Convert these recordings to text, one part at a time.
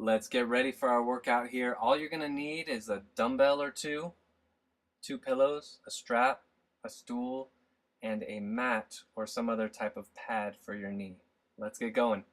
Let's get ready for our workout here. All you're gonna need is a dumbbell or two pillows, a strap, a stool, and a mat or some other type of pad for your knee. Let's get going.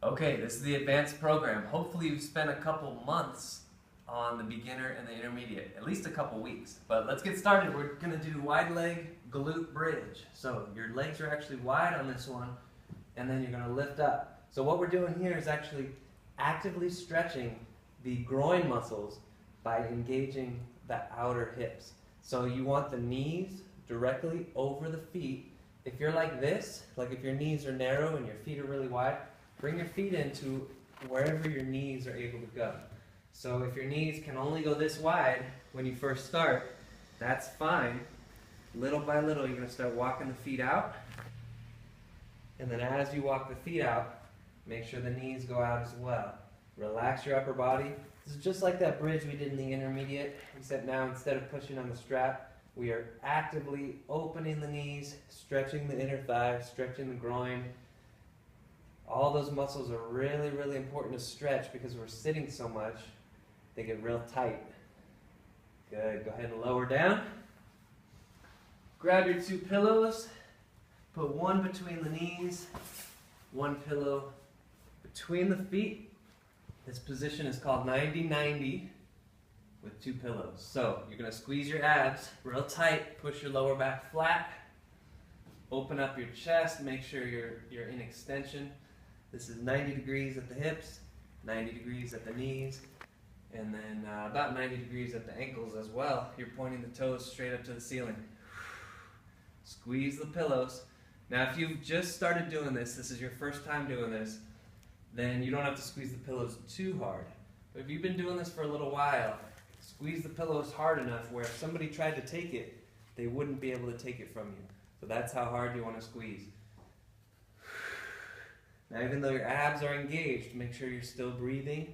Okay, this is the advanced program. Hopefully you've spent a couple months on the beginner and the intermediate, at least a couple weeks. But let's get started. We're gonna do wide leg glute bridge. So your legs are actually wide on this one, and then you're gonna lift up. So what we're doing here is actually actively stretching the groin muscles by engaging the outer hips. So you want the knees directly over the feet. If you're like this, like if your knees are narrow and your feet are really wide, bring your feet into wherever your knees are able to go. So if your knees can only go this wide when you first start, that's fine. Little by little, you're going to start walking the feet out. And then as you walk the feet out, make sure the knees go out as well. Relax your upper body. This is just like that bridge we did in the intermediate, except now instead of pushing on the strap, we are actively opening the knees, stretching the inner thigh, stretching the groin. All those muscles are really, really important to stretch because we're sitting so much, they get real tight. Good, go ahead and lower down. Grab your two pillows, put one between the knees, one pillow between the feet. This position is called 90-90 with two pillows. So you're gonna squeeze your abs real tight, push your lower back flat, open up your chest, make sure you're in extension. This is 90 degrees at the hips, 90 degrees at the knees, and then about 90 degrees at the ankles as well. You're pointing the toes straight up to the ceiling. Squeeze the pillows. Now if you've just started doing this is your first time doing this, then you don't have to squeeze the pillows too hard. But if you've been doing this for a little while, squeeze the pillows hard enough where if somebody tried to take it, they wouldn't be able to take it from you. So that's how hard you want to squeeze. Now even though your abs are engaged, make sure you're still breathing.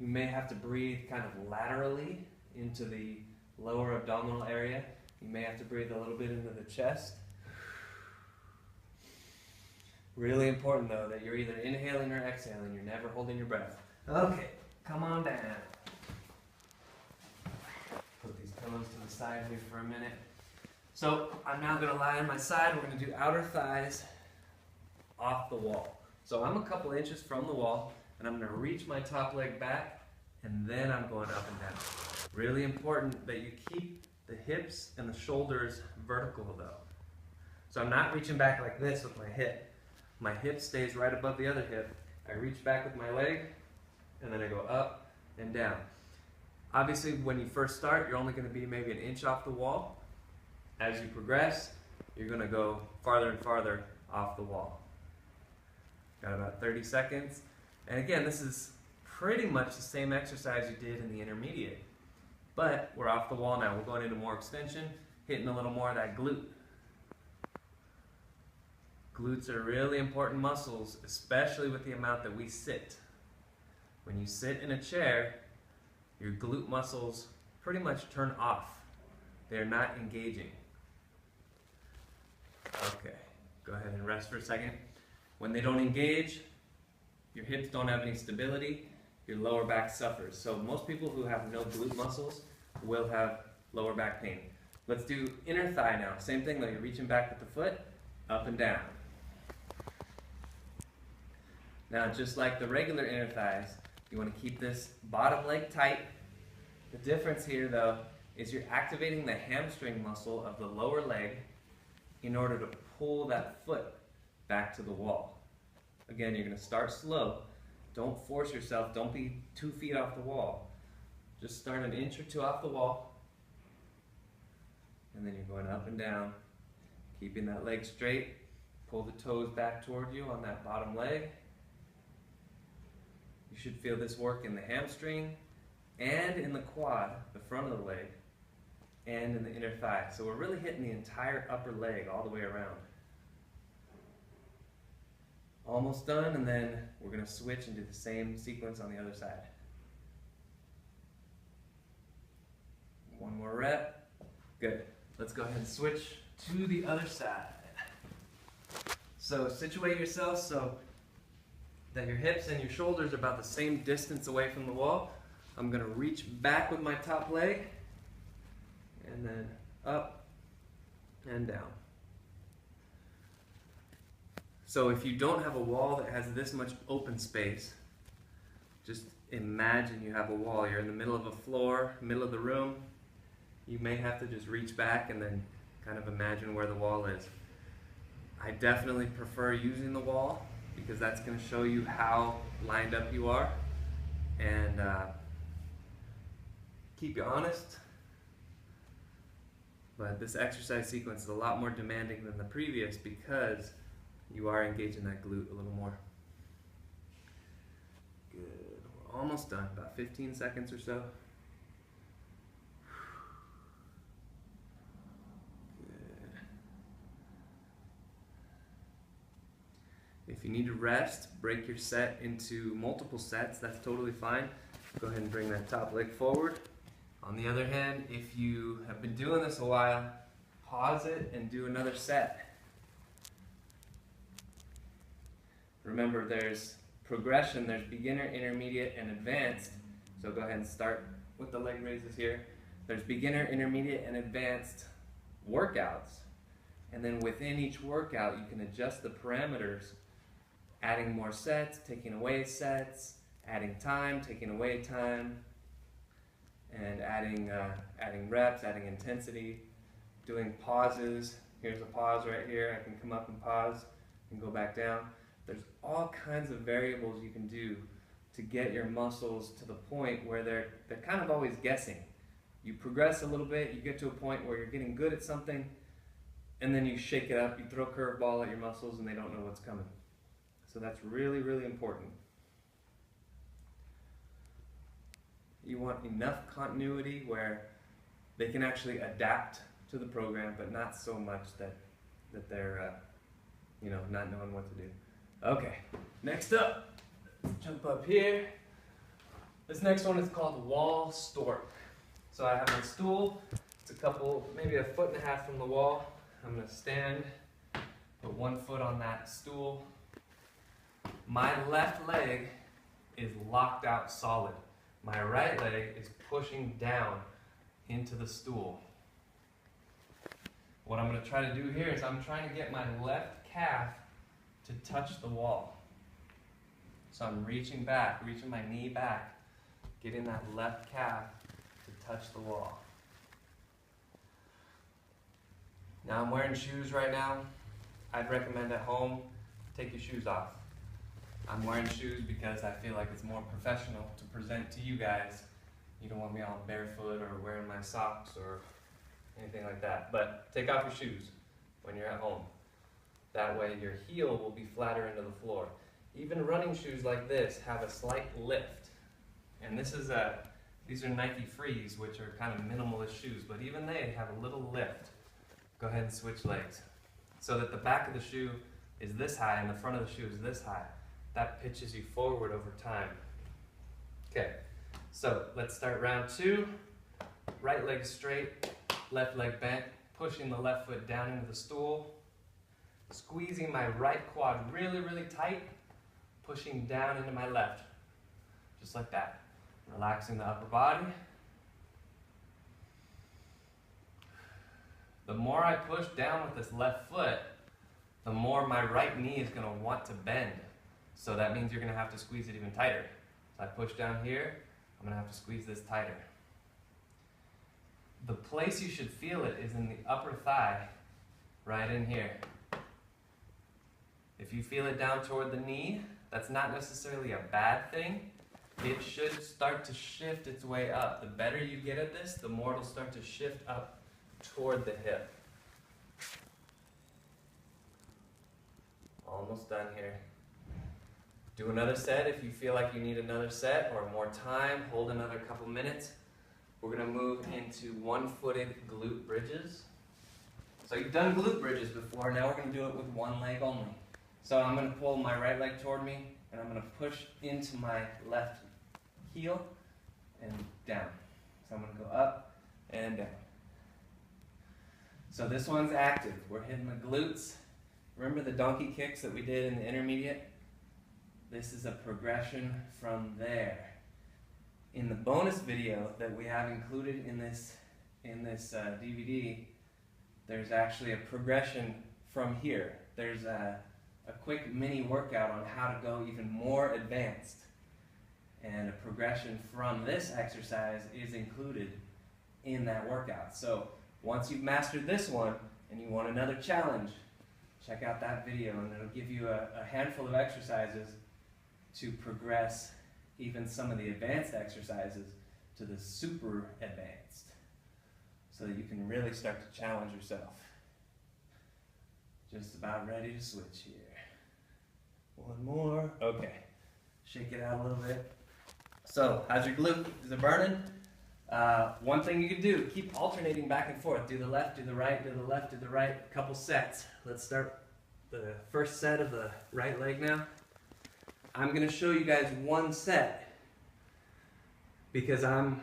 You may have to breathe kind of laterally into the lower abdominal area. You may have to breathe a little bit into the chest. Really important though that you're either inhaling or exhaling. You're never holding your breath. Okay, come on down. Put these pillows to the side here for a minute. So I'm now going to lie on my side. We're going to do outer thighs off the wall. So I'm a couple inches from the wall, and I'm going to reach my top leg back, and then I'm going up and down. Really important that you keep the hips and the shoulders vertical though. So I'm not reaching back like this with my hip. My hip stays right above the other hip. I reach back with my leg, and then I go up and down. Obviously, when you first start, you're only going to be maybe an inch off the wall. As you progress, you're going to go farther and farther off the wall. Got about 30 seconds. And again, this is pretty much the same exercise you did in the intermediate. But we're off the wall now. We're going into more extension, hitting a little more of that glute. Glutes are really important muscles, especially with the amount that we sit. When you sit in a chair, your glute muscles pretty much turn off. They're not engaging. Okay, go ahead and rest for a second. When they don't engage, your hips don't have any stability, your lower back suffers. So most people who have no glute muscles will have lower back pain. Let's do inner thigh now. Same thing though, you're reaching back with the foot, up and down. Now just like the regular inner thighs, you want to keep this bottom leg tight. The difference here though is you're activating the hamstring muscle of the lower leg in order to pull that foot back to the wall. Again, you're going to start slow. Don't force yourself. Don't be 2 feet off the wall. Just start an inch or two off the wall. And then you're going up and down, keeping that leg straight. Pull the toes back toward you on that bottom leg. You should feel this work in the hamstring and in the quad, the front of the leg, and in the inner thigh. So we're really hitting the entire upper leg all the way around. Almost done, and then we're going to switch and do the same sequence on the other side. One more rep. Good. Let's go ahead and switch to the other side. So situate yourself so that your hips and your shoulders are about the same distance away from the wall. I'm going to reach back with my top leg, and then up and down. So if you don't have a wall that has this much open space, just imagine you have a wall. You're in the middle of a floor, middle of the room. You may have to just reach back and then kind of imagine where the wall is. I definitely prefer using the wall because that's going to show you how lined up you are and keep you honest. But this exercise sequence is a lot more demanding than the previous because you are engaging that glute a little more. Good. We're almost done. About 15 seconds or so. Good. If you need to rest, break your set into multiple sets. That's totally fine. Go ahead and bring that top leg forward. On the other hand, if you have been doing this a while, pause it and do another set. Remember, there's progression, there's beginner, intermediate, and advanced. So go ahead and start with the leg raises here. There's beginner, intermediate, and advanced workouts. And then within each workout, you can adjust the parameters, adding more sets, taking away sets, adding time, taking away time, and adding reps, adding intensity, doing pauses. Here's a pause right here. I can come up and pause and go back down. There's all kinds of variables you can do to get your muscles to the point where they're kind of always guessing. You progress a little bit, you get to a point where you're getting good at something, and then you shake it up, you throw a curveball at your muscles and they don't know what's coming. So that's really, really important. You want enough continuity where they can actually adapt to the program, but not so much that they're not knowing what to do. Okay, next up, let's jump up here. This next one is called wall stork. So I have my stool. It's maybe 1.5 feet from the wall. I'm going to stand, put 1 foot on that stool. My left leg is locked out solid. My right leg is pushing down into the stool. What I'm going to try to do here is I'm trying to get my left calf to touch the wall. So I'm reaching back, reaching my knee back, getting that left calf to touch the wall. Now I'm wearing shoes right now. I'd recommend at home, take your shoes off. I'm wearing shoes because I feel like it's more professional to present to you guys. You don't want me all barefoot or wearing my socks or anything like that. But take off your shoes when you're at home. That way your heel will be flatter into the floor. Even running shoes like this have a slight lift. And these are Nike Frees, which are kind of minimalist shoes, but even they have a little lift. Go ahead and switch legs. So that the back of the shoe is this high and the front of the shoe is this high. That pitches you forward over time. Okay, so let's start round 2. Right leg straight, left leg bent, pushing the left foot down into the stool. Squeezing my right quad really, really tight, pushing down into my left, just like that. Relaxing the upper body. The more I push down with this left foot, the more my right knee is going to want to bend. So that means you're going to have to squeeze it even tighter. So I push down here, I'm going to have to squeeze this tighter. The place you should feel it is in the upper thigh, right in here. If you feel it down toward the knee, that's not necessarily a bad thing. It should start to shift its way up. The better you get at this, the more it'll start to shift up toward the hip. Almost done here. Do another set if you feel like you need another set or more time. Hold another couple minutes. We're going to move into one-footed glute bridges. So you've done glute bridges before. Now we're going to do it with one leg only. So I'm going to pull my right leg toward me, and I'm going to push into my left heel and down. So I'm going to go up and down. So this one's active. We're hitting the glutes. Remember the donkey kicks that we did in the intermediate? This is a progression from there. In the bonus video that we have included in this DVD, there's actually a progression from here. There's a quick mini workout on how to go even more advanced. And a progression from this exercise is included in that workout. So once you've mastered this one and you want another challenge, check out that video and it'll give you a handful of exercises to progress even some of the advanced exercises to the super advanced, so that you can really start to challenge yourself. Just about ready to switch here. One more. Okay. Shake it out a little bit. So, how's your glute? Is it burning? One thing you can do, keep alternating back and forth. Do the left, do the right, do the left, do the right. A couple sets. Let's start the first set of the right leg now. I'm going to show you guys one set because I'm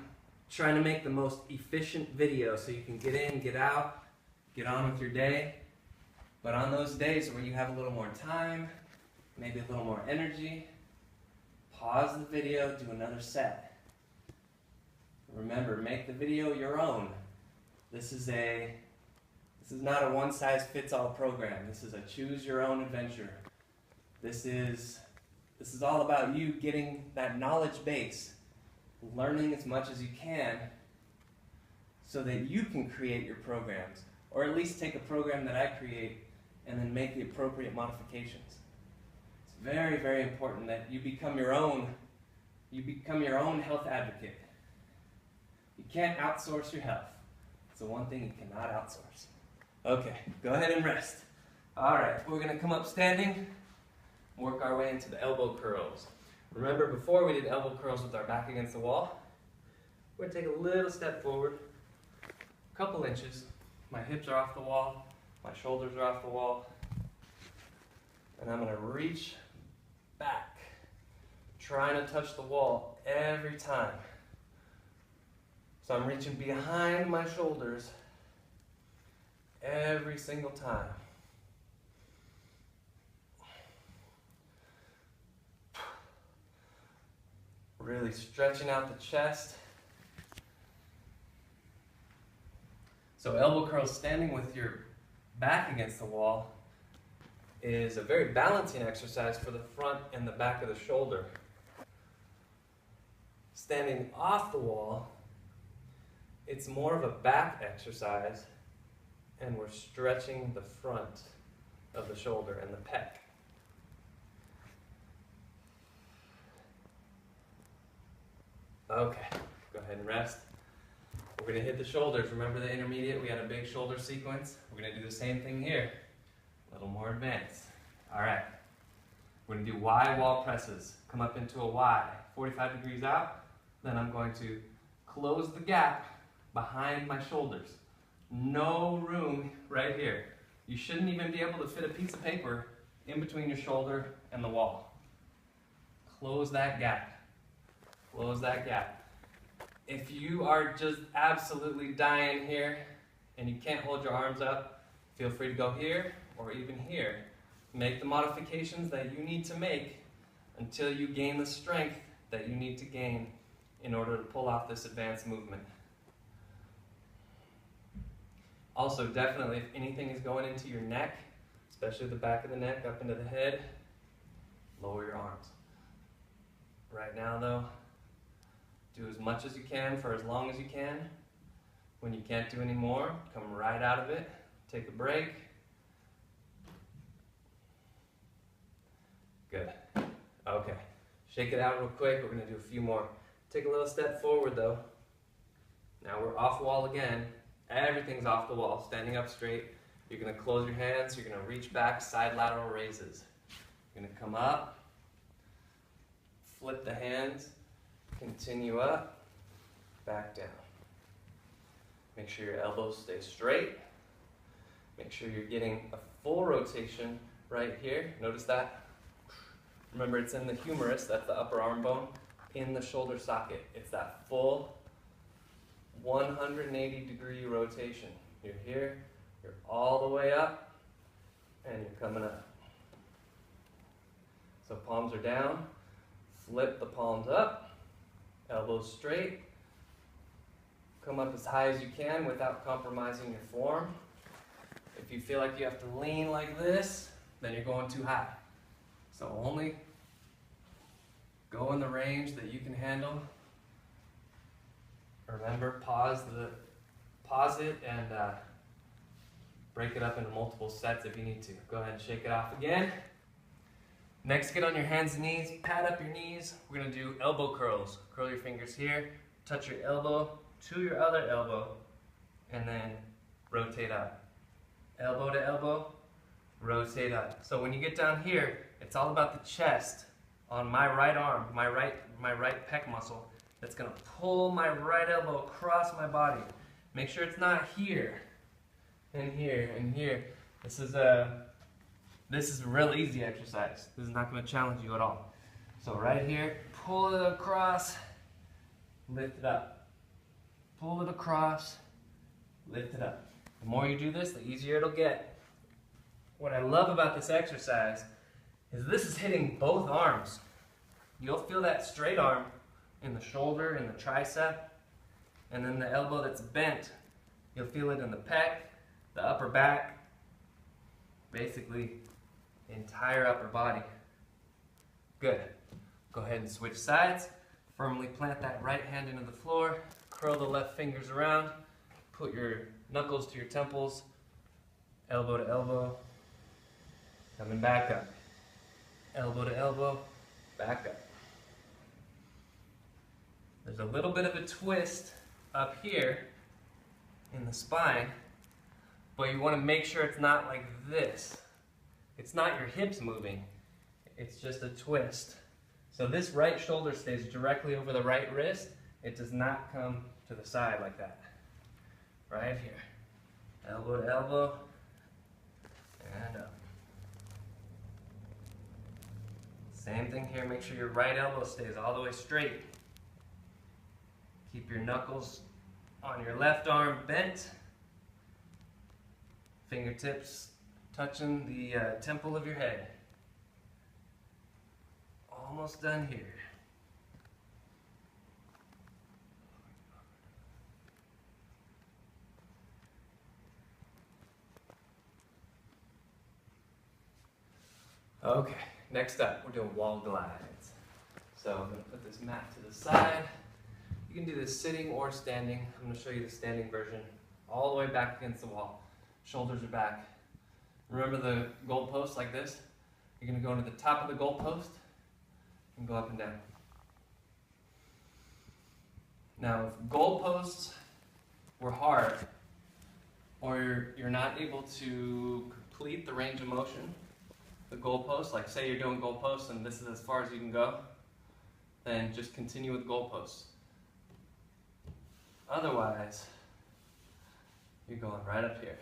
trying to make the most efficient video so you can get in, get out, get on with your day. But on those days where you have a little more time, maybe a little more energy, pause the video, do another set. Remember, make the video your own. This is not a one-size-fits-all program. This is a choose-your-own adventure. This is all about you getting that knowledge base, learning as much as you can so that you can create your programs, or at least take a program that I create and then make the appropriate modifications. It's very, very important that you become your own health advocate. You can't outsource your health. It's the one thing you cannot outsource. Okay, go ahead and rest. All right, we're going to come up standing, work our way into the elbow curls. Remember, before we did elbow curls with our back against the wall, we're going to take a little step forward, a couple inches. My hips are off the wall, my shoulders are off the wall, and I'm going to reach back, trying to touch the wall every time. So I'm reaching behind my shoulders every single time. Really stretching out the chest. So elbow curls standing with your back against the wall is a very balancing exercise for the front and the back of the shoulder. Standing off the wall, it's more of a back exercise, and we're stretching the front of the shoulder and the pec. Okay, go ahead and rest. We're going to hit the shoulders. Remember the intermediate? We had a big shoulder sequence. We're going to do the same thing here. A little more advanced. All right. We're going to do Y wall presses. Come up into a Y, 45 degrees out. Then I'm going to close the gap behind my shoulders. No room right here. You shouldn't even be able to fit a piece of paper in between your shoulder and the wall. Close that gap. Close that gap. If you are just absolutely dying here and you can't hold your arms up, feel free to go here or even here. Make the modifications that you need to make until you gain the strength that you need to gain in order to pull off this advanced movement. Also, definitely, if anything is going into your neck, especially the back of the neck up into the head, lower your arms. Right now, though, do as much as you can for as long as you can. When you can't do any more, come right out of it. Take a break. Good. Okay. Shake it out real quick. We're going to do a few more. Take a little step forward, though. Now we're off wall again. Everything's off the wall. Standing up straight. You're going to close your hands. You're going to reach back, side lateral raises. You're going to come up. Flip the hands. Continue up, back down. Make sure your elbows stay straight. Make sure you're getting a full rotation right here. Notice that? Remember, it's in the humerus, that's the upper arm bone, in the shoulder socket. It's that full 180-degree rotation. You're here, you're all the way up, and you're coming up. So palms are down, flip the palms up, elbows straight. Come up as high as you can without compromising your form. If you feel like you have to lean like this, then you're going too high. So only go in the range that you can handle. Remember, pause it and break it up into multiple sets if you need to. Go ahead and shake it off again. Next, get on your hands and knees, pad up your knees. We're gonna do elbow curls. Curl your fingers here, touch your elbow to your other elbow, and then rotate up. Elbow to elbow, rotate up. So when you get down here, it's all about the chest on my right arm, my right pec muscle. That's gonna pull my right elbow across my body. Make sure it's not here, and here, and here. This is a real easy exercise. This is not gonna challenge you at all. So right here, pull it across, lift it up. Pull it across, lift it up. The more you do this, the easier it'll get. What I love about this exercise is this is hitting both arms. You'll feel that straight arm in the shoulder, in the tricep, and then the elbow that's bent, you'll feel it in the pec, the upper back, basically the entire upper body. Good. Go ahead and switch sides. Firmly plant that right hand into the floor. Curl the left fingers around, put your knuckles to your temples, elbow to elbow, coming back up. Elbow to elbow, back up. There's a little bit of a twist up here in the spine, but you want to make sure it's not like this. It's not your hips moving, it's just a twist. So this right shoulder stays directly over the right wrist. It does not come to the side like that. Right here. Elbow to elbow, and up. Same thing here, make sure your right elbow stays all the way straight. Keep your knuckles on your left arm bent. Fingertips touching the temple of your head. Almost done here. Okay, next up, we're doing wall glides. So I'm going to put this mat to the side. You can do this sitting or standing. I'm going to show you the standing version. All the way back against the wall. Shoulders are back. Remember the goal post like this? You're going to go to the top of the goal post and go up and down. Now, if goal posts were hard, or you're not able to complete the range of motion, the goalpost, like say you're doing goalposts and this is as far as you can go, then just continue with goalposts. Otherwise, you're going right up here.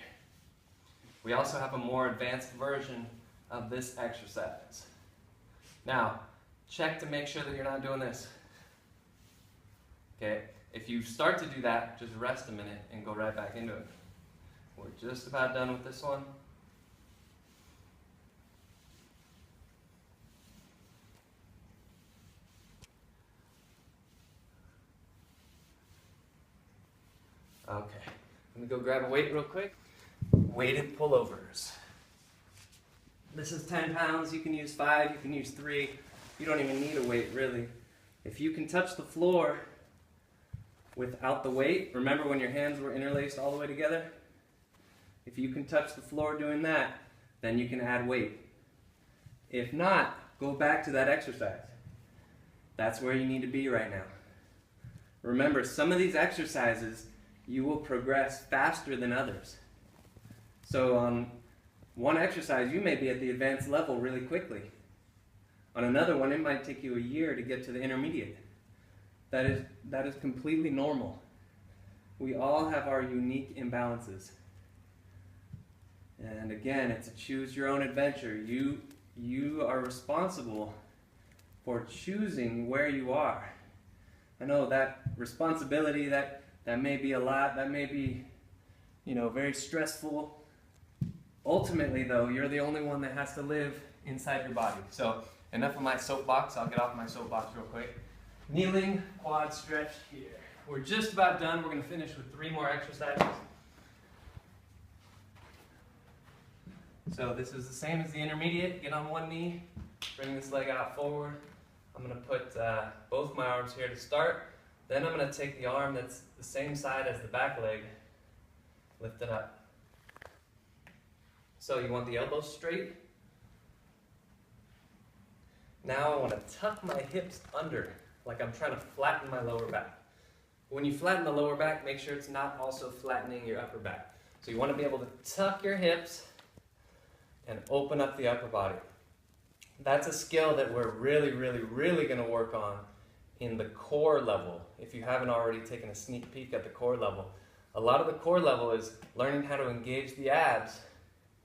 We also have a more advanced version of this exercise. Now, check to make sure that you're not doing this. Okay, if you start to do that, just rest a minute and go right back into it. We're just about done with this one. Okay, let me go grab a weight real quick. Weighted pullovers. This is 10 pounds, you can use 5, you can use 3. You don't even need a weight really. If you can touch the floor without the weight, remember when your hands were interlaced all the way together? If you can touch the floor doing that, then you can add weight. If not, go back to that exercise. That's where you need to be right now. Remember, some of these exercises you will progress faster than others. So on one exercise, you may be at the advanced level really quickly. On another one, it might take you a year to get to the intermediate. That is completely normal. We all have our unique imbalances. And again, it's a choose your own adventure. You are responsible for choosing where you are. I know that responsibility, that may be a lot, that may be, very stressful. Ultimately though, you're the only one that has to live inside your body. So enough of my soapbox, I'll get off my soapbox real quick. Kneeling quad stretch here. We're just about done. We're gonna finish with 3 more exercises. So this is the same as the intermediate. Get on one knee, bring this leg out forward. I'm going to put both my arms here to start. Then I'm going to take the arm that's the same side as the back leg, lift it up. So you want the elbows straight. Now I want to tuck my hips under, like I'm trying to flatten my lower back. When you flatten the lower back, make sure it's not also flattening your upper back. So you want to be able to tuck your hips and open up the upper body. That's a skill that we're really going to work on in the core level. If you haven't already taken a sneak peek at the core level, a lot of the core level is learning how to engage the abs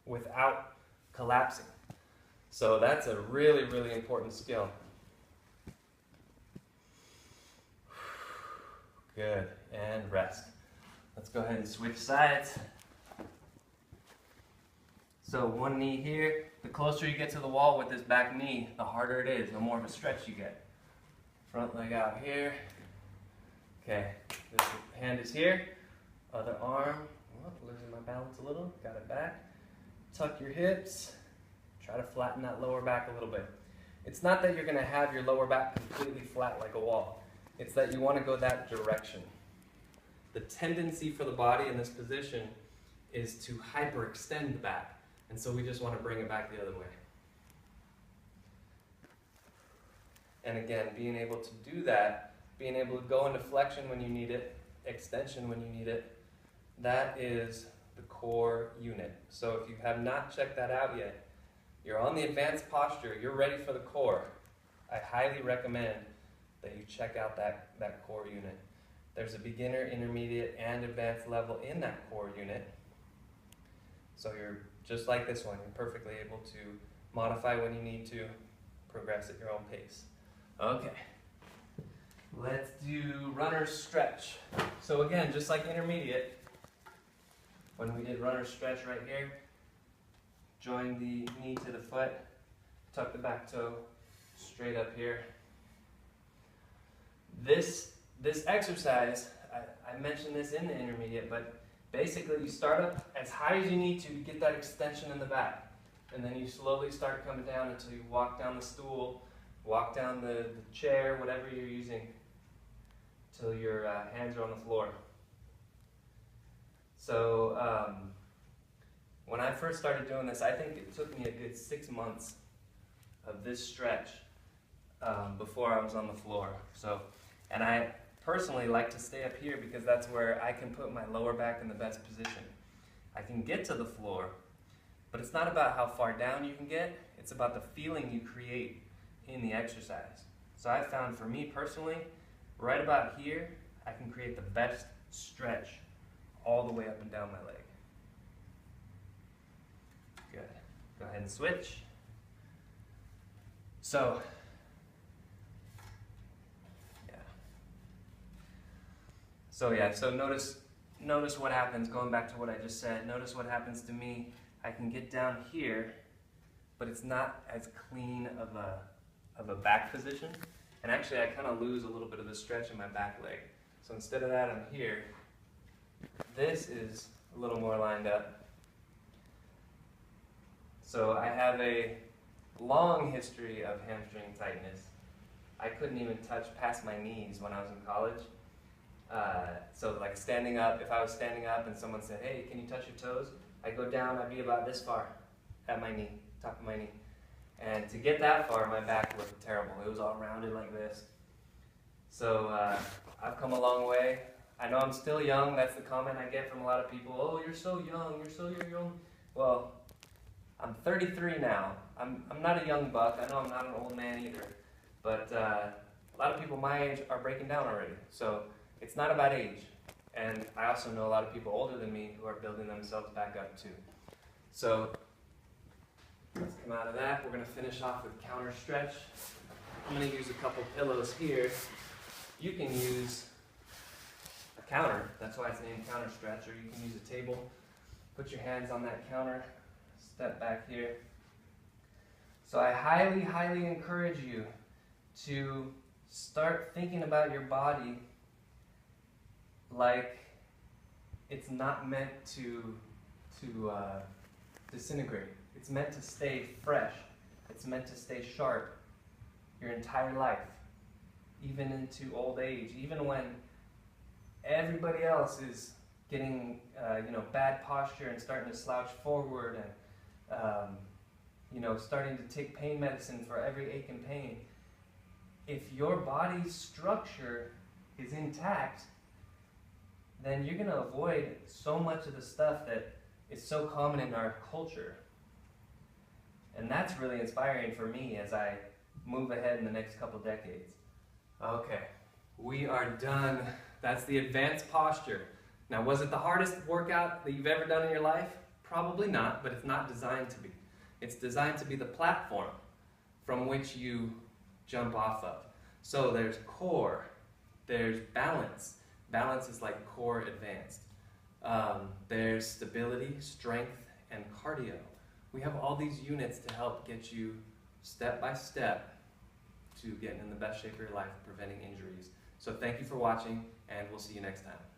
without collapsing. So that's a really important skill. Good, and rest. Let's go ahead and switch sides. So one knee here. The closer you get to the wall with this back knee, the harder it is, the more of a stretch you get. Front leg out here. Okay, this hand is here. Other arm, losing my balance a little, got it back. Tuck your hips. Try to flatten that lower back a little bit. It's not that you're gonna have your lower back completely flat like a wall. It's that you wanna go that direction. The tendency for the body in this position is to hyperextend the back. And so we just want to bring it back the other way. And again, being able to do that, being able to go into flexion when you need it, extension when you need it, that is the core unit. So if you have not checked that out yet, you're on the advanced posture, you're ready for the core. I highly recommend that you check out that core unit. There's a beginner, intermediate, and advanced level in that core unit. So you're just like this one, you're perfectly able to modify when you need to, progress at your own pace. Okay, let's do runner's stretch. So again, just like intermediate, when we did runner's stretch right here, join the knee to the foot, tuck the back toe straight up here. This exercise, I mentioned this in the intermediate, but basically you start up as high as you need to get that extension in the back. And then you slowly start coming down until you walk down the stool, walk down the chair, whatever you're using, till your hands are on the floor. So when I first started doing this, I think it took me a good 6 months of this stretch before I was on the floor. And I personally like to stay up here because that's where I can put my lower back in the best position. I can get to the floor, but it's not about how far down you can get, it's about the feeling you create in the exercise. So I found for me personally, right about here, I can create the best stretch all the way up and down my leg. Good. Go ahead and switch. So notice what happens, going back to what I just said, notice what happens to me. I can get down here, but it's not as clean of a back position. And actually I kind of lose a little bit of the stretch in my back leg. So instead of that, I'm here. This is a little more lined up. So I have a long history of hamstring tightness. I couldn't even touch past my knees when I was in college. So like standing up, if I was standing up and someone said, hey, can you touch your toes? I'd go down, I'd be about this far at my knee, top of my knee. And to get that far, my back looked terrible. It was all rounded like this. So I've come a long way. I know I'm still young. That's the comment I get from a lot of people. Oh, you're so young, you're young. Well, I'm 33 now. I'm not a young buck. I know I'm not an old man either. But a lot of people my age are breaking down already. So it's not about age. And I also know a lot of people older than me who are building themselves back up too. So let's come out of that. We're going to finish off with counter stretch. I'm going to use a couple pillows here. You can use a counter, that's why it's named counter stretch, or you can use a table. Put your hands on that counter, step back here. So I highly, highly encourage you to start thinking about your body like it's not meant to disintegrate. It's meant to stay fresh. It's meant to stay sharp your entire life, even into old age, even when everybody else is getting bad posture and starting to slouch forward and starting to take pain medicine for every ache and pain. If your body's structure is intact, then you're going to avoid so much of the stuff that is so common in our culture. And that's really inspiring for me as I move ahead in the next couple decades. Okay, we are done. That's the advanced posture. Now, was it the hardest workout that you've ever done in your life? Probably not, but it's not designed to be. It's designed to be the platform from which you jump off of. So there's core, there's balance. Balance is like core advanced. There's stability, strength, and cardio. We have all these units to help get you step by step to getting in the best shape of your life, preventing injuries. So thank you for watching, and we'll see you next time.